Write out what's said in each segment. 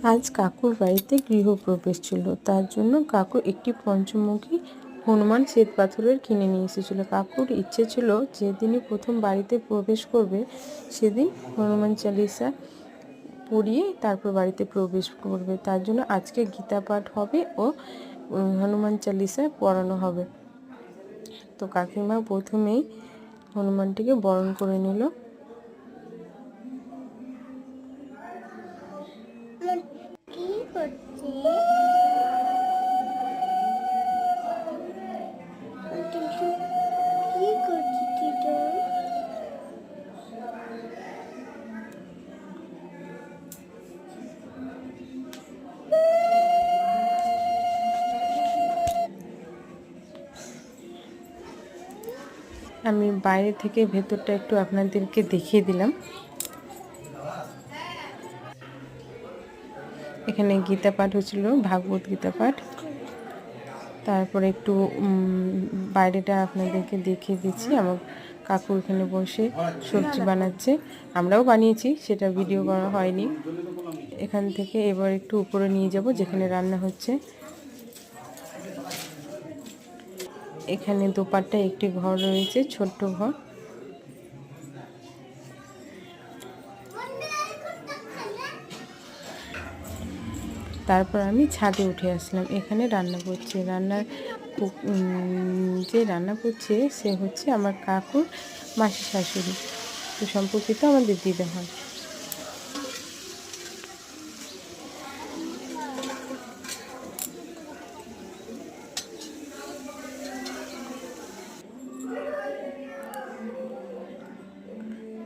আজ কাকুর বাড়িতে গৃহপ্রবেশ ছিল, তার জন্য কাকু একটি পঞ্চমুখী হনুমান শ্বেতপাথরের কিনে নিয়ে এসেছিলো। কাকুর ইচ্ছে ছিল যেদিনই প্রথম বাড়িতে প্রবেশ করবে সেদিন হনুমান চালিসা পড়িয়ে তারপর বাড়িতে প্রবেশ করবে। তার জন্য আজকে গীতা পাঠ হবে ও হনুমান চালিসা পড়ানো হবে। তো কাকিমা প্রথমেই হনুমানটিকে বরণ করে নিল। আমি বাইরে থেকে ভেতরটা একটু আপনাদেরকে দেখিয়ে দিলাম। এখানে গীতা পাঠ হচ্ছিল, ভাগবত গীতা পাঠ। তারপরে একটু বাইরেটা আপনাদেরকে দেখিয়ে দিচ্ছি। আমার কাকু এখানে বসে সবজি বানাচ্ছে, আমরাও বানিয়েছি, সেটা ভিডিও করা হয়নি। এখান থেকে এবার একটু উপরে নিয়ে যাব যেখানে রান্না হচ্ছে। এখানে দোপাট্টায় একটি ঘর রয়েছে, ছোট্ট ঘর। তারপর আমি ছাদে উঠে আসলাম। এখানে রান্না করছে, যে রান্না করছে সে হচ্ছে আমার কাকুর মাসি শাশুড়ি, তো সম্পর্কিত আমাদের দিদা হয়।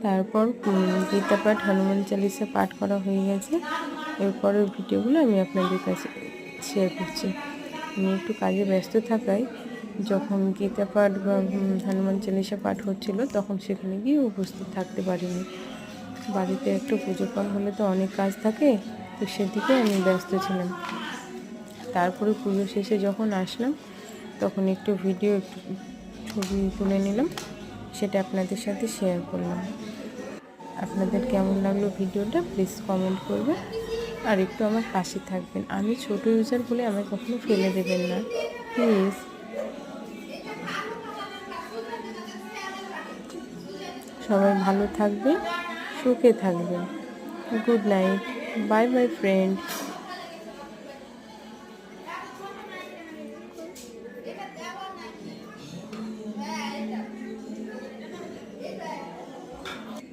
তারপর গীতা পাঠ, হনুমান চালিসা পাঠ করা হয়ে গেছে। এরপরের ভিডিওগুলো আমি আপনাদের কাছে শেয়ার করছি। আমি একটু কাজে ব্যস্ত থাকায় যখন গীতা পাঠ বা হনুমান চালিসা পাঠ হচ্ছিল তখন সেখানে গিয়ে উপস্থিত থাকতে পারিনি। বাড়িতে একটু পুজো পাঠ হলে তো অনেক কাজ থাকে, তো সেদিকে আমি ব্যস্ত ছিলাম। তারপরে পুজো শেষে যখন আসলাম তখন একটু ভিডিও, একটু ছবি তুলে নিলাম, সেটা আপনাদের সাথে শেয়ার করলাম। আপনাদের কেমন লাগলো ভিডিওটা প্লিজ কমেন্ট করবেন, আর একটু আমার পাশে থাকবেন। আমি ছোট ইউজার বলে আমাকে কখনো ফেলে দেবেন না প্লিজ। সবাই ভালো থাকবেন, সুখে থাকবেন। Good night, bye bye friend.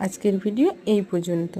আজকের ভিডিও এই পর্যন্ত।